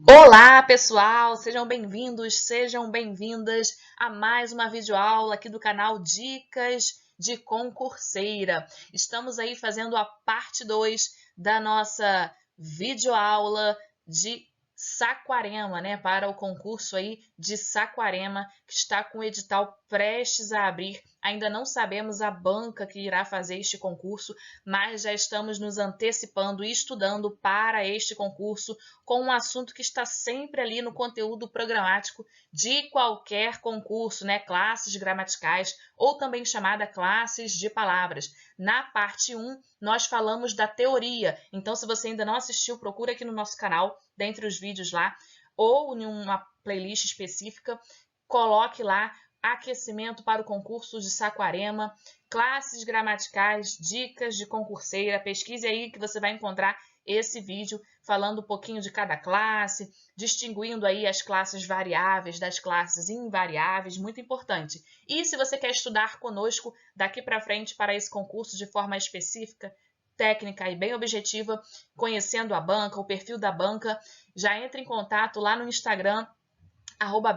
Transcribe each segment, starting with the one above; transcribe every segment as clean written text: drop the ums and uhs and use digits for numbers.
Olá, pessoal! Sejam bem-vindos, sejam bem-vindas a mais uma videoaula aqui do canal Dicas de Concurseira. Estamos aí fazendo a parte 2 da nossa videoaula de Saquarema, né? Para o concurso aí de Saquarema, que está com o edital prestes a abrir. Ainda não sabemos a banca que irá fazer este concurso, mas já estamos nos antecipando e estudando para este concurso com um assunto que está sempre ali no conteúdo programático de qualquer concurso, né? Classes gramaticais ou também chamada classes de palavras. Na parte 1, nós falamos da teoria. Então, se você ainda não assistiu, procura aqui no nosso canal, dentre os vídeos lá, ou em uma playlist específica, coloque lá aquecimento para o concurso de Saquarema, classes gramaticais, dicas de concurseira. Pesquise aí que você vai encontrar esse vídeo falando um pouquinho de cada classe, distinguindo aí as classes variáveis das classes invariáveis, muito importante. E se você quer estudar conosco daqui para frente para esse concurso de forma específica, técnica e bem objetiva, conhecendo a banca, o perfil da banca, já entre em contato lá no Instagram,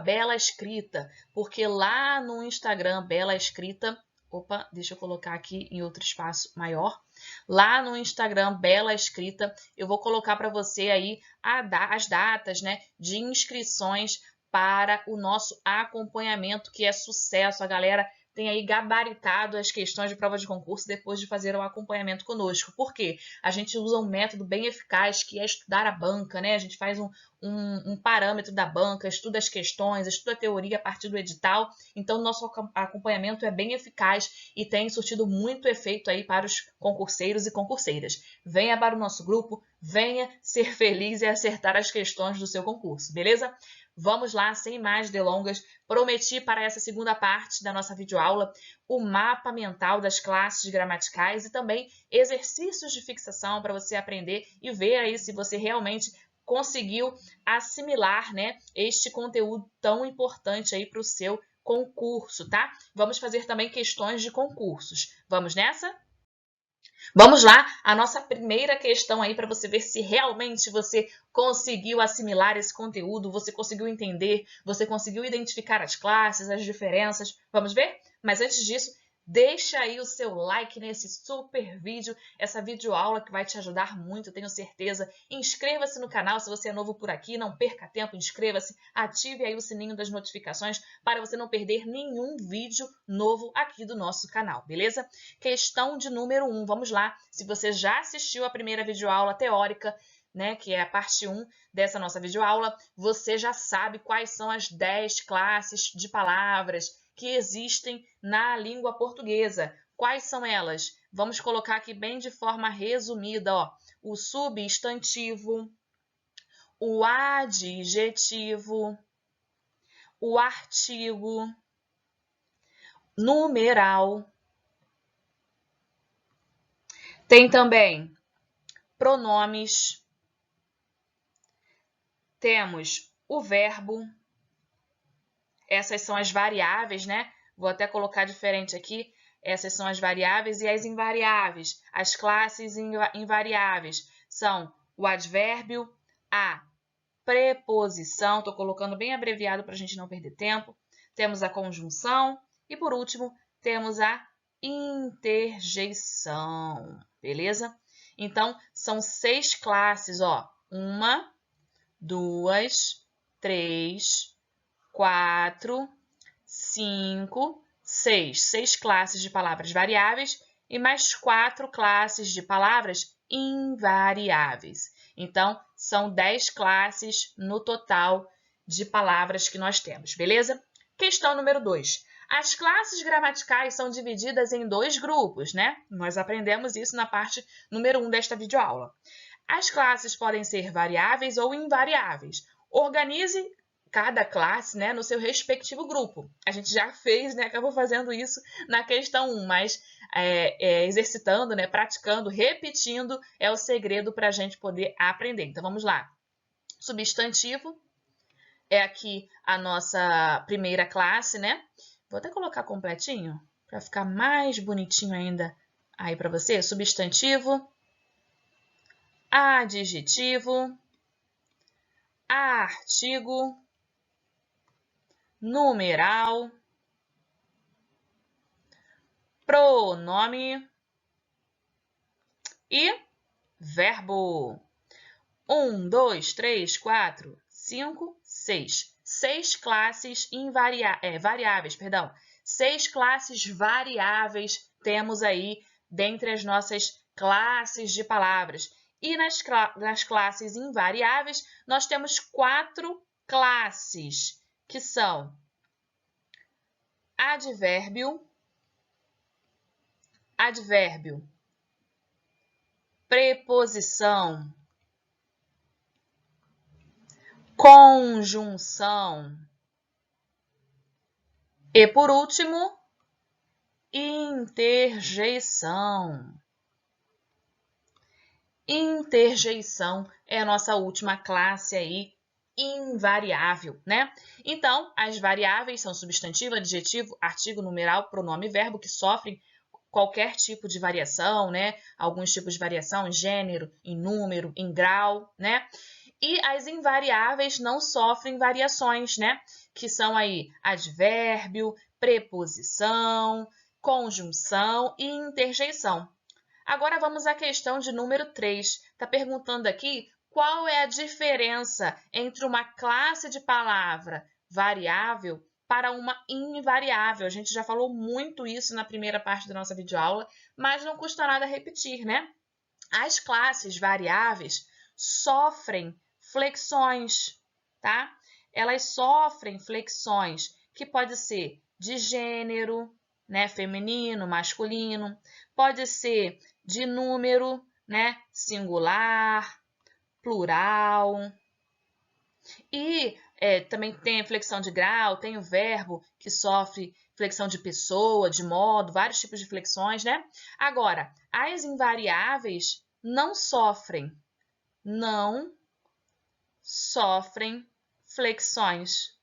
@belaescrita, porque lá no Instagram, Bela Escrita, opa, deixa eu colocar aqui em outro espaço maior. Lá no Instagram, Bela Escrita, eu vou colocar para você aí as datas, né, de inscrições para o nosso acompanhamento, que é sucesso. A galera tem aí gabaritado as questões de prova de concurso depois de fazer o acompanhamento conosco. Por quê? A gente usa um método bem eficaz, que é estudar a banca, né? A gente faz um parâmetro da banca, estuda as questões, estuda a teoria a partir do edital. Então, nosso acompanhamento é bem eficaz e tem surtido muito efeito aí para os concurseiros e concurseiras. Venha para o nosso grupo, venha ser feliz e acertar as questões do seu concurso, beleza? Vamos lá, sem mais delongas. Prometi para essa segunda parte da nossa videoaula o mapa mental das classes gramaticais e também exercícios de fixação para você aprender e ver aí se você realmente conseguiu assimilar, né, este conteúdo tão importante aí para o seu concurso, tá? Vamos fazer também questões de concursos. Vamos nessa? Vamos lá, a nossa primeira questão aí para você ver se realmente você conseguiu assimilar esse conteúdo, você conseguiu entender, você conseguiu identificar as classes, as diferenças. Vamos ver? Mas antes disso, deixa aí o seu like nesse super vídeo, essa videoaula que vai te ajudar muito, tenho certeza. Inscreva-se no canal se você é novo por aqui, não perca tempo, inscreva-se, ative aí o sininho das notificações para você não perder nenhum vídeo novo aqui do nosso canal, beleza? Questão de número 1, vamos lá. Se você já assistiu a primeira videoaula teórica, né, que é a parte 1 dessa nossa videoaula, você já sabe quais são as 10 classes de palavras que existem na língua portuguesa. Quais são elas? Vamos colocar aqui bem de forma resumida, ó. O substantivo, o adjetivo, o artigo, numeral. Tem também pronomes. Temos o verbo. Essas são as variáveis, né? Vou até colocar diferente aqui. Essas são as variáveis e as invariáveis. As classes invariáveis são o advérbio, a preposição, estou colocando bem abreviado para a gente não perder tempo. Temos a conjunção e, por último, temos a interjeição, beleza? Então, são 6 classes, ó. 1, 2, 3, 4, 5, 6. 6 classes de palavras variáveis e mais 4 classes de palavras invariáveis. Então, são 10 classes no total de palavras que nós temos, beleza? Questão número 2. As classes gramaticais são divididas em 2 grupos, né? Nós aprendemos isso na parte número 1 desta videoaula. As classes podem ser variáveis ou invariáveis. Organize cada classe, né, no seu respectivo grupo. A gente já fez, né, acabou fazendo isso na questão 1, mas exercitando, né, praticando, repetindo é o segredo para a gente poder aprender. Então, vamos lá. Substantivo é aqui a nossa primeira classe, né? Vou até colocar completinho para ficar mais bonitinho ainda aí para você. Substantivo, adjetivo, artigo, numeral, pronome e verbo. 1, 2, 3, 4, 5, 6. 6 classes variáveis, perdão. 6 classes variáveis temos aí dentre as nossas classes de palavras. E nas classes invariáveis, nós temos 4 classes, que são advérbio, preposição, conjunção e, por último, interjeição. Interjeição é a nossa última classe aí, invariável, né? Então, as variáveis são substantivo, adjetivo, artigo, numeral, pronome e verbo, que sofrem qualquer tipo de variação, né? Alguns tipos de variação em gênero, em número, em grau, né? E as invariáveis não sofrem variações, né? Que são aí advérbio, preposição, conjunção e interjeição. Agora vamos à questão de número 3. Está perguntando aqui qual é a diferença entre uma classe de palavra variável para uma invariável. A gente já falou muito isso na primeira parte da nossa videoaula, mas não custa nada repetir, né? As classes variáveis sofrem flexões, tá? Elas sofrem flexões que pode ser de gênero, né, feminino, masculino, pode ser de número, né, singular, plural. E também tem a flexão de grau, tem o verbo que sofre flexão de pessoa, de modo, vários tipos de flexões, né? Agora, as invariáveis não sofrem flexões.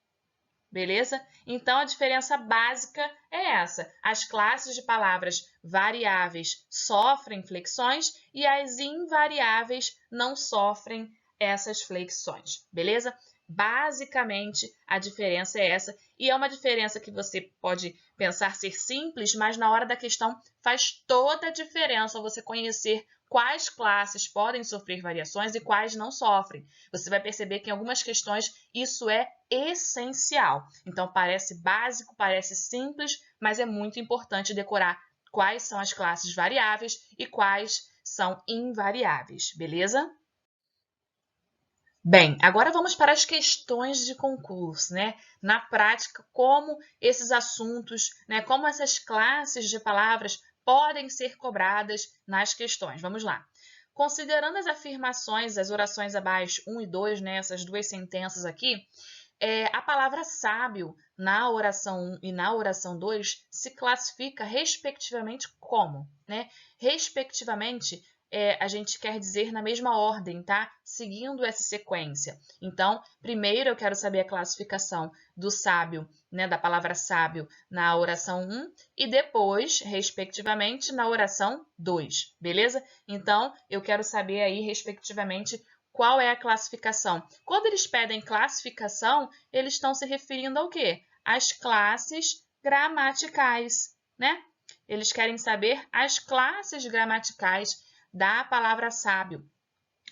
Beleza? Então, a diferença básica é essa. As classes de palavras variáveis sofrem flexões e as invariáveis não sofrem essas flexões. Beleza? Basicamente, a diferença é essa. E é uma diferença que você pode pensar ser simples, mas na hora da questão faz toda a diferença você conhecer quais classes podem sofrer variações e quais não sofrem. Você vai perceber que em algumas questões isso é essencial. Então, parece básico, parece simples, mas é muito importante decorar quais são as classes variáveis e quais são invariáveis, beleza? Bem, agora vamos para as questões de concurso, né? Na prática, como esses assuntos, né, como essas classes de palavras podem ser cobradas nas questões. Vamos lá. Considerando as afirmações, as orações abaixo 1 e 2, né, essas duas sentenças aqui, a palavra sábio na oração 1 e na oração 2 se classifica respectivamente como, né? Respectivamente, a gente quer dizer na mesma ordem, tá? Seguindo essa sequência. Então, primeiro eu quero saber a classificação do sábio, né, da palavra sábio na oração 1 e depois, respectivamente, na oração 2, beleza? Então, eu quero saber aí, respectivamente, qual é a classificação. Quando eles pedem classificação, eles estão se referindo ao quê? Às classes gramaticais, né? Eles querem saber as classes gramaticais da palavra sábio.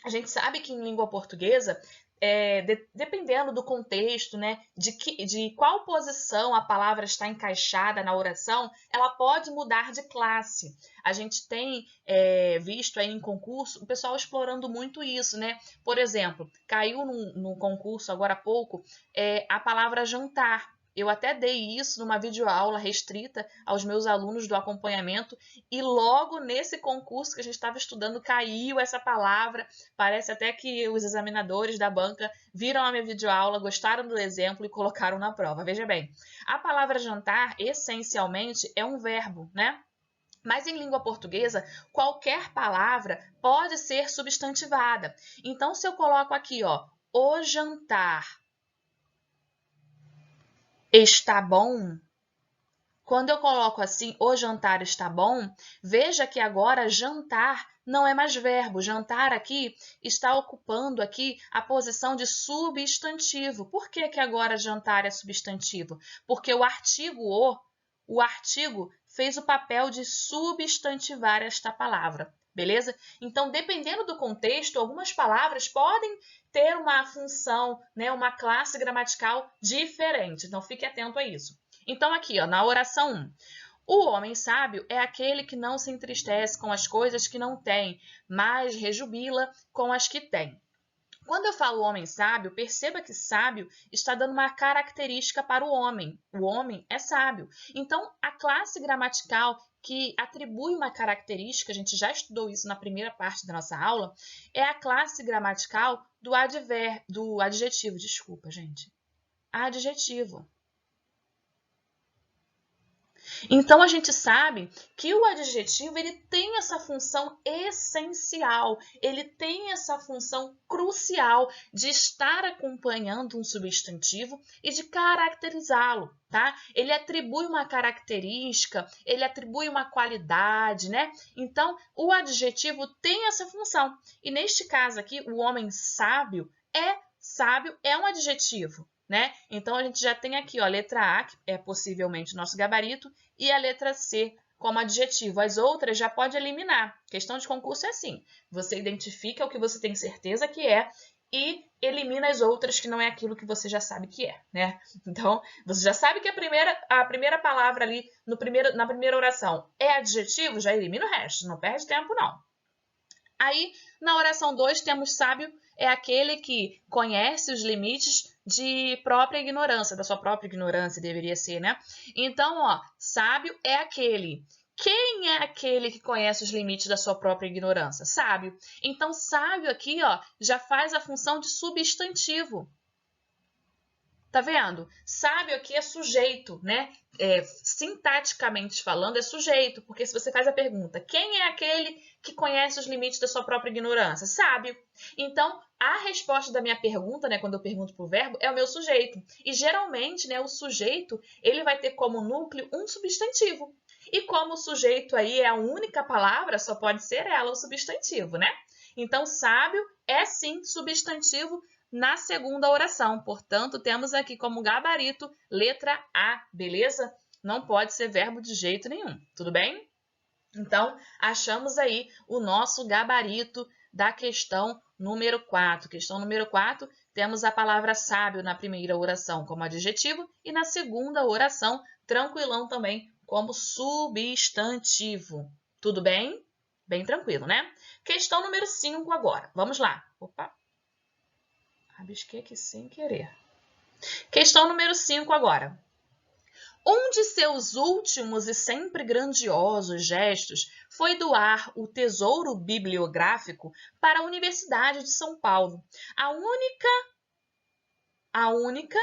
A gente sabe que em língua portuguesa, dependendo do contexto, né, de qual posição a palavra está encaixada na oração, ela pode mudar de classe. A gente tem visto aí em concurso o pessoal explorando muito isso, né? Por exemplo, caiu no concurso agora há pouco a palavra jantar. Eu até dei isso numa videoaula restrita aos meus alunos do acompanhamento e logo nesse concurso que a gente estava estudando caiu essa palavra. Parece até que os examinadores da banca viram a minha videoaula, gostaram do exemplo e colocaram na prova. Veja bem, a palavra jantar essencialmente é um verbo, né? Mas em língua portuguesa, qualquer palavra pode ser substantivada. Então, se eu coloco aqui, ó, o jantar está bom, Quando eu coloco assim, o jantar está bom, veja que agora jantar não é mais verbo. Jantar aqui está ocupando aqui a posição de substantivo. Por que que agora jantar é substantivo? Porque o artigo fez o papel de substantivar esta palavra. Beleza? Então, dependendo do contexto, algumas palavras podem ter uma função, né, uma classe gramatical diferente. Então, fique atento a isso. Então, aqui, ó, na oração 1. O homem sábio é aquele que não se entristece com as coisas que não tem, mas rejubila com as que tem. Quando eu falo homem sábio, perceba que sábio está dando uma característica para o homem. O homem é sábio. Então, a classe gramatical que atribui uma característica, a gente já estudou isso na primeira parte da nossa aula, é a classe gramatical do adjetivo. Desculpa, gente. Adjetivo. Então, a gente sabe que o adjetivo ele tem essa função essencial, ele tem essa função crucial de estar acompanhando um substantivo e de caracterizá-lo, tá? Ele atribui uma característica, ele atribui uma qualidade, né? Então, o adjetivo tem essa função. E neste caso aqui, o homem sábio é um adjetivo. Né? Então, a gente já tem aqui, ó, a letra A, que é possivelmente o nosso gabarito, e a letra C como adjetivo. As outras já pode eliminar. Questão de concurso é assim. Você identifica o que você tem certeza que é e elimina as outras que não é aquilo que você já sabe que é. Né? Então, você já sabe que a primeira palavra ali na primeira oração é adjetivo, já elimina o resto. Não perde tempo, não. Aí, na oração 2, temos sábio é aquele que conhece os limites de própria ignorância, da sua própria ignorância deveria ser, né? Então, ó, sábio é aquele. Quem é aquele que conhece os limites da sua própria ignorância? Sábio. Então, sábio aqui, ó, já faz a função de substantivo. Tá vendo? Sábio aqui é sujeito, né? Sintaticamente falando, é sujeito, porque se você faz a pergunta, quem é aquele que conhece os limites da sua própria ignorância? Sábio. Então, a resposta da minha pergunta, né, quando eu pergunto para o verbo, é o meu sujeito. E geralmente, né, o sujeito, ele vai ter como núcleo um substantivo. E como o sujeito aí é a única palavra, só pode ser ela o substantivo, né? Então, sábio é sim substantivo na segunda oração. Portanto, temos aqui como gabarito letra A, beleza? Não pode ser verbo de jeito nenhum, tudo bem? Então, achamos aí o nosso gabarito da questão número 4. Questão número 4, temos a palavra sábio na primeira oração como adjetivo e na segunda oração, tranquilão também, como substantivo. Tudo bem? Bem tranquilo, né? Questão número 5 agora. Vamos lá. Opa! Rabisquei aqui sem querer. Questão número 5 agora. Um de seus últimos e sempre grandiosos gestos foi doar o tesouro bibliográfico para a Universidade de São Paulo. A única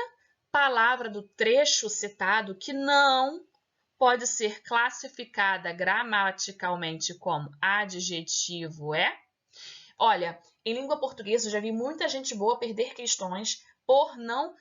palavra do trecho citado que não pode ser classificada gramaticalmente como adjetivo é... Olha, em língua portuguesa eu já vi muita gente boa perder questões por não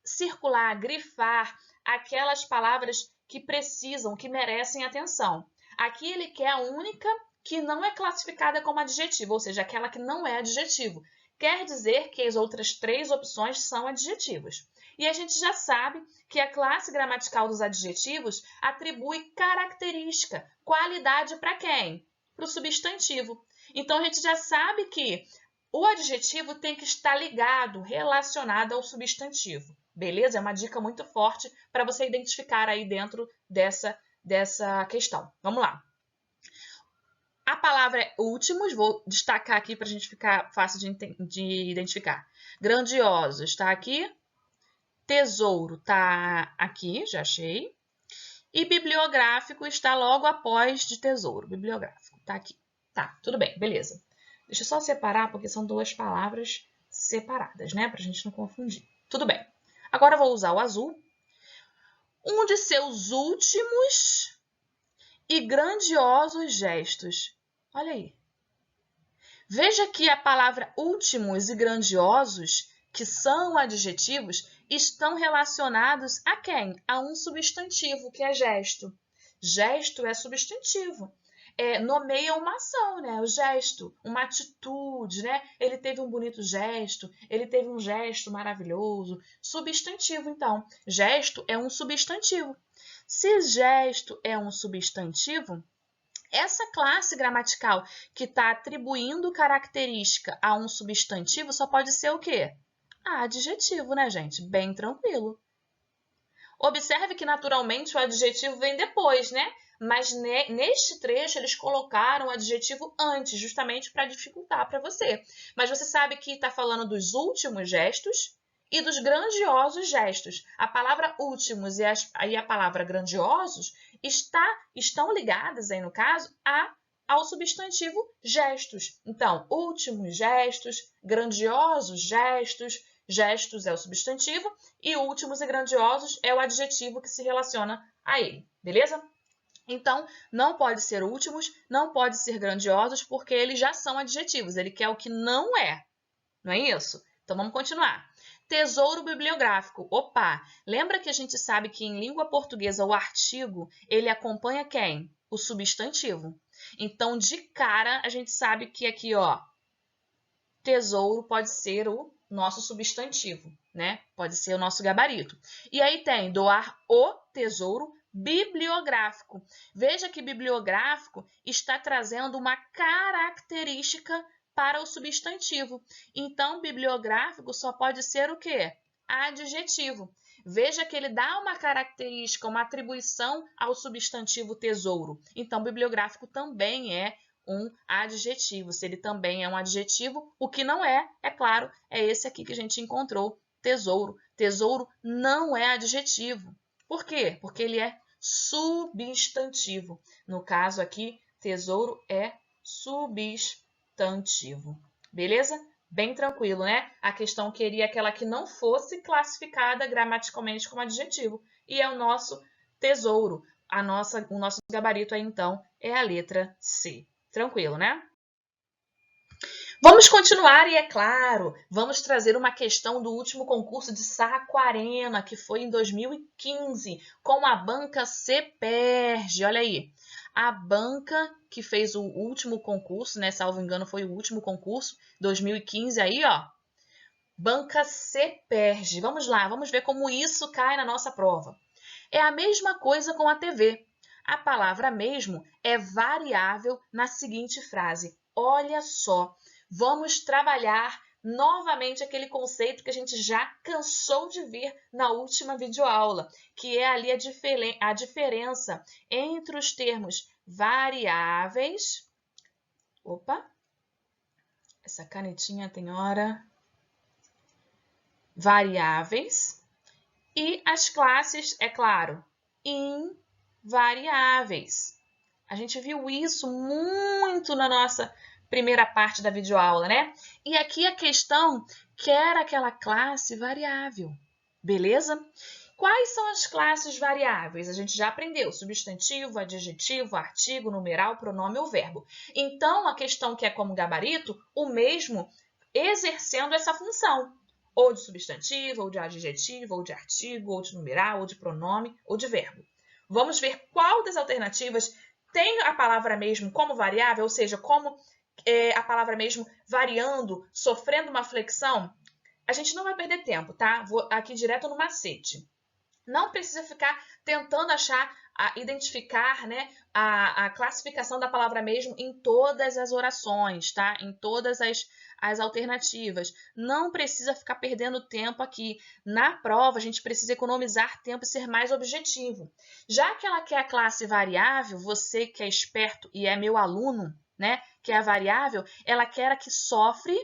circular, grifar aquelas palavras que precisam, que merecem atenção. Aqui ele quer a única que não é classificada como adjetivo, ou seja, aquela que não é adjetivo. Quer dizer que as outras 3 opções são adjetivos. E a gente já sabe que a classe gramatical dos adjetivos atribui característica, qualidade para quem? Para o substantivo. Então, a gente já sabe que o adjetivo tem que estar ligado, relacionado ao substantivo. Beleza? É uma dica muito forte para você identificar aí dentro dessa questão. Vamos lá. A palavra é últimos, vou destacar aqui para a gente ficar fácil de identificar. Grandioso está aqui. Tesouro está aqui, já achei. E bibliográfico está logo após de tesouro. Bibliográfico está aqui. Tá, tudo bem, beleza. Deixa eu só separar, porque são 2 palavras separadas, né? Para a gente não confundir. Tudo bem. Agora eu vou usar o azul. Um de seus últimos e grandiosos gestos. Olha aí. Veja que a palavra últimos e grandiosos que são adjetivos, estão relacionados a quem? A um substantivo, que é gesto. Gesto é substantivo. Nomeia uma ação, né? O gesto, uma atitude, né? Ele teve um bonito gesto, ele teve um gesto maravilhoso. Substantivo, então. Gesto é um substantivo. Se gesto é um substantivo, essa classe gramatical que está atribuindo característica a um substantivo só pode ser o quê? Adjetivo, né, gente? Bem tranquilo. Observe que, naturalmente, o adjetivo vem depois, né? Mas neste trecho eles colocaram o adjetivo antes, justamente para dificultar para você. Mas você sabe que está falando dos últimos gestos e dos grandiosos gestos. A palavra últimos e a palavra grandiosos estão ligadas, aí no caso, ao substantivo gestos. Então, últimos gestos, grandiosos gestos, gestos é o substantivo e últimos e grandiosos é o adjetivo que se relaciona a ele, beleza? Então, não pode ser últimos, não pode ser grandiosos, porque eles já são adjetivos. Ele quer o que não é isso? Então, vamos continuar. Tesouro bibliográfico. Opa! Lembra que a gente sabe que em língua portuguesa o artigo, ele acompanha quem? O substantivo. Então, de cara, a gente sabe que aqui, ó, tesouro pode ser o nosso substantivo, né? Pode ser o nosso gabarito. E aí tem doar o tesouro bibliográfico. Veja que bibliográfico está trazendo uma característica para o substantivo. Então, bibliográfico só pode ser o quê? Adjetivo. Veja que ele dá uma característica, uma atribuição ao substantivo tesouro. Então, bibliográfico também é um adjetivo. Se ele também é um adjetivo, o que não é claro, é esse aqui que a gente encontrou, tesouro. Tesouro não é adjetivo. Por quê? Porque ele é substantivo. No caso aqui, tesouro é substantivo. Beleza? Bem tranquilo, né? A questão queria aquela que não fosse classificada gramaticalmente como adjetivo. E é o nosso tesouro. O nosso gabarito aí, então, é a letra C. Tranquilo, né? Vamos continuar e, é claro, vamos trazer uma questão do último concurso de Saquarema, que foi em 2015, com a banca CEPERJ. Olha aí, a banca que fez o último concurso, né? Salvo engano, foi o último concurso, 2015 aí, ó. Banca CEPERJ. Vamos lá, vamos ver como isso cai na nossa prova. É a mesma coisa com a TV. A palavra mesmo é variável na seguinte frase. Olha só, vamos trabalhar novamente aquele conceito que a gente já cansou de ver na última videoaula, que é ali a diferença entre os termos variáveis. Opa, essa canetinha tem hora. Variáveis e as classes, é claro, invariáveis. A gente viu isso muito na nossa primeira parte da videoaula, né? E aqui a questão quer aquela classe variável, beleza? Quais são as classes variáveis? A gente já aprendeu substantivo, adjetivo, artigo, numeral, pronome ou verbo. Então, a questão quer como gabarito o mesmo exercendo essa função. Ou de substantivo, ou de adjetivo, ou de artigo, ou de numeral, ou de pronome, ou de verbo. Vamos ver qual das alternativas tem a palavra mesmo como variável, ou seja, como a palavra mesmo variando, sofrendo uma flexão. A gente não vai perder tempo, tá? Vou aqui direto no macete. Não precisa ficar tentando identificar, né, a classificação da palavra mesmo em todas as orações, tá? Em todas as alternativas. Não precisa ficar perdendo tempo aqui. Na prova, a gente precisa economizar tempo e ser mais objetivo. Já que ela quer a classe variável, você que é esperto e é meu aluno, né, que é a variável, ela quer a que sofre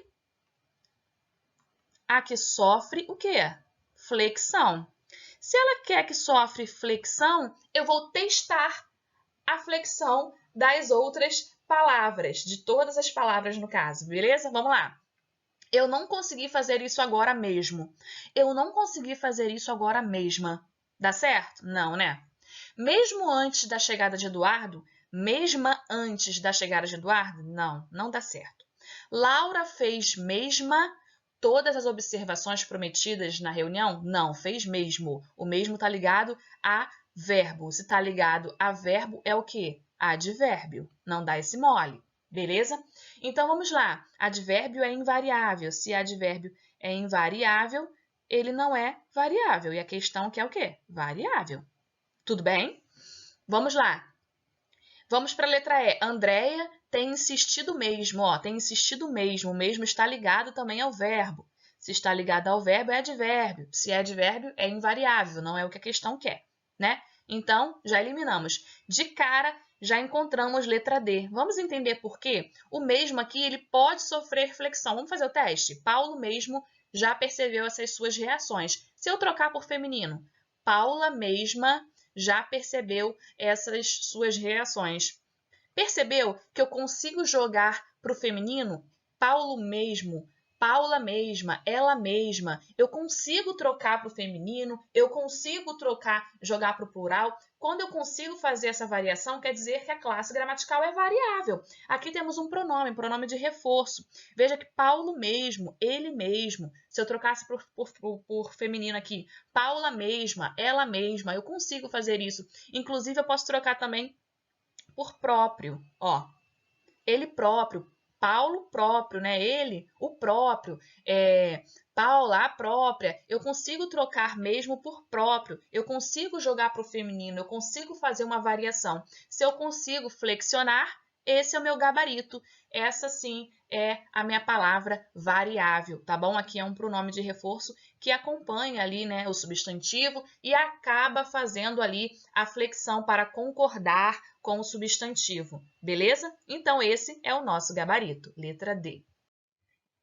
o quê? Flexão. Se ela quer que sofre flexão, eu vou testar a flexão das outras palavras, de todas as palavras no caso, beleza? Vamos lá. Eu não consegui fazer isso agora mesmo. Eu não consegui fazer isso agora mesma. Dá certo? Não, né? Mesmo antes da chegada de Eduardo? Mesma antes da chegada de Eduardo? Não, não dá certo. Laura fez mesma todas as observações prometidas na reunião? Não, fez mesmo. O mesmo está ligado a verbo. Se está ligado a verbo, é o quê? Advérbio. Não dá esse mole. Beleza? Então, vamos lá. Advérbio é invariável. Se advérbio é invariável, ele não é variável. E a questão que é o quê? Variável. Tudo bem? Vamos lá. Vamos para a letra E. Andréia tem insistido mesmo. Ó, tem insistido mesmo. O mesmo está ligado também ao verbo. Se está ligado ao verbo, é advérbio. Se é advérbio, é invariável. Não é o que a questão quer, né? Então, já eliminamos. De cara, já encontramos letra D. Vamos entender por quê? O mesmo aqui, ele pode sofrer flexão. Vamos fazer o teste? Paulo mesmo já percebeu essas suas reações. Se eu trocar por feminino, Paula mesma já percebeu essas suas reações. Percebeu que eu consigo jogar para o feminino? Paulo mesmo, Paula mesma, ela mesma. Eu consigo trocar para o feminino, eu consigo jogar para o plural. Quando eu consigo fazer essa variação, quer dizer que a classe gramatical é variável. Aqui temos um pronome de reforço. Veja que Paulo mesmo, ele mesmo. Se eu trocasse por feminino aqui, Paula mesma, ela mesma, eu consigo fazer isso. Inclusive, eu posso trocar também por próprio, ó. Ele próprio, Paulo próprio, né? Ele, o próprio, Paula, a própria. Eu consigo trocar mesmo por próprio. Eu consigo jogar para o feminino. Eu consigo fazer uma variação. Se eu consigo flexionar, esse é o meu gabarito. Essa sim é a minha palavra variável, tá bom? Aqui é um pronome de reforço que acompanha ali, né, o substantivo e acaba fazendo ali a flexão para concordar com o substantivo, beleza? Então, esse é o nosso gabarito, letra D.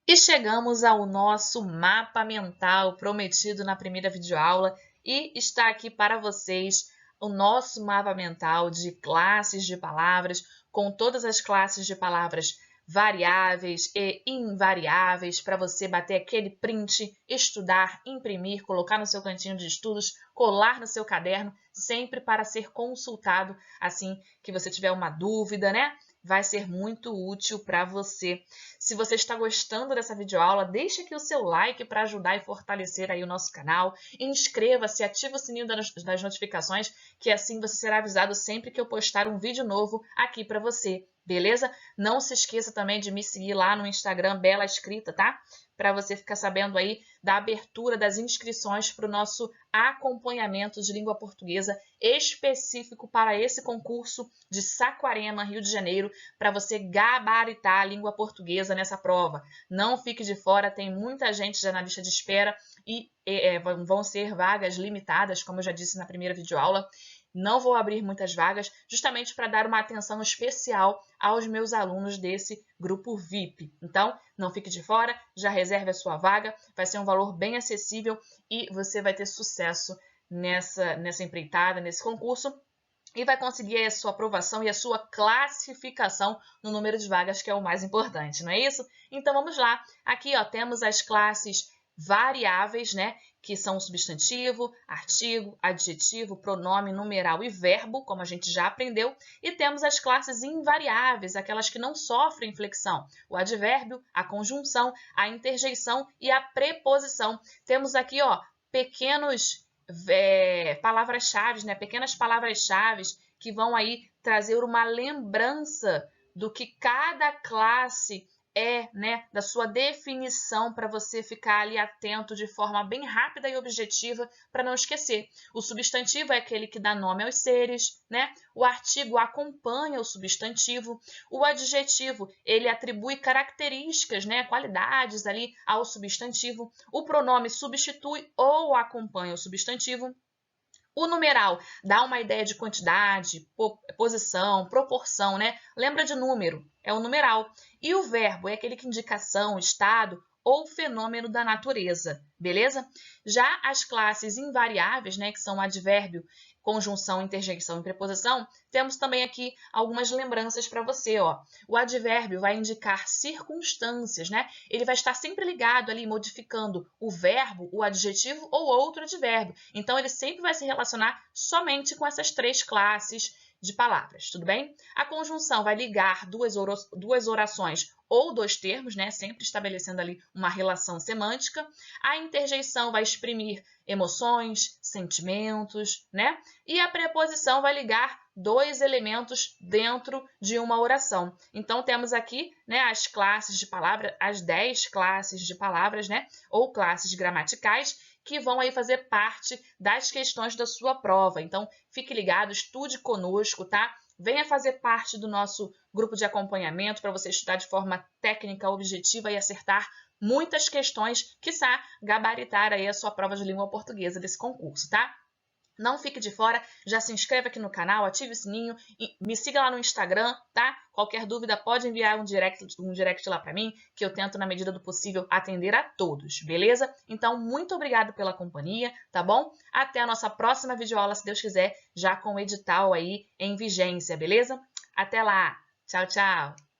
E chegamos ao nosso mapa mental prometido na primeira videoaula e está aqui para vocês o nosso mapa mental de classes de palavras, com todas as classes de palavras variáveis e invariáveis, para você bater aquele print, estudar, imprimir, colocar no seu cantinho de estudos, colar no seu caderno, sempre para ser consultado assim que você tiver uma dúvida, né? Vai ser muito útil para você. Se você está gostando dessa videoaula, deixe aqui o seu like para ajudar e fortalecer aí o nosso canal. Inscreva-se, ative o sininho das notificações, que assim você será avisado sempre que eu postar um vídeo novo aqui para você, beleza? Não se esqueça também de me seguir lá no Instagram, Bela Escrita, tá? Para você ficar sabendo aí da abertura das inscrições para o nosso acompanhamento de língua portuguesa específico para esse concurso de Saquarema, Rio de Janeiro, para você gabaritar a língua portuguesa nessa prova. Não fique de fora, tem muita gente já na lista de espera e vão ser vagas limitadas, como eu já disse na primeira videoaula. Não vou abrir muitas vagas, justamente para dar uma atenção especial aos meus alunos desse grupo VIP. Então, não fique de fora, já reserve a sua vaga, vai ser um valor bem acessível e você vai ter sucesso nessa empreitada, nesse concurso, e vai conseguir a sua aprovação e a sua classificação no número de vagas, que é o mais importante, não é isso? Então, vamos lá. Aqui, ó, temos as classes variáveis, né? Que são o substantivo, artigo, adjetivo, pronome, numeral e verbo, como a gente já aprendeu. E temos as classes invariáveis, aquelas que não sofrem flexão. O advérbio, a conjunção, a interjeição e a preposição. Temos aqui, ó, palavras-chave, né? Pequenas palavras-chave que vão aí trazer uma lembrança do que cada classe né, da sua definição, para você ficar ali atento de forma bem rápida e objetiva para não esquecer. O substantivo é aquele que dá nome aos seres, né? O artigo acompanha o substantivo. O adjetivo, ele atribui características, né, qualidades ali ao substantivo. O pronome substitui ou acompanha o substantivo. O numeral dá uma ideia de quantidade, posição, proporção, né? Lembra de número, é o numeral. E o verbo é aquele que indica ação, estado ou fenômeno da natureza, beleza? Já as classes invariáveis, né, que são advérbio, conjunção, interjeição e preposição, temos também aqui algumas lembranças para você, ó. O advérbio vai indicar circunstâncias, né? Ele vai estar sempre ligado ali, modificando o verbo, o adjetivo ou outro advérbio. Então, ele sempre vai se relacionar somente com essas três classes de palavras, tudo bem? A conjunção vai ligar duas orações ou dois termos, né? Sempre estabelecendo ali uma relação semântica. A interjeição vai exprimir emoções, sentimentos, né? E a preposição vai ligar dois elementos dentro de uma oração. Então, temos aqui, né, as classes de palavras, as 10 classes de palavras, né? Ou classes gramaticais, que vão aí fazer parte das questões da sua prova. Então, fique ligado, estude conosco, tá? Venha fazer parte do nosso grupo de acompanhamento para você estudar de forma técnica, objetiva e acertar muitas questões, quiçá gabaritar aí a sua prova de língua portuguesa desse concurso, tá? Não fique de fora, já se inscreve aqui no canal, ative o sininho, me siga lá no Instagram, tá? Qualquer dúvida pode enviar um direct lá para mim, que eu tento, na medida do possível, atender a todos, beleza? Então, muito obrigada pela companhia, tá bom? Até a nossa próxima videoaula, se Deus quiser, já com o edital aí em vigência, beleza? Até lá! Tchau, tchau!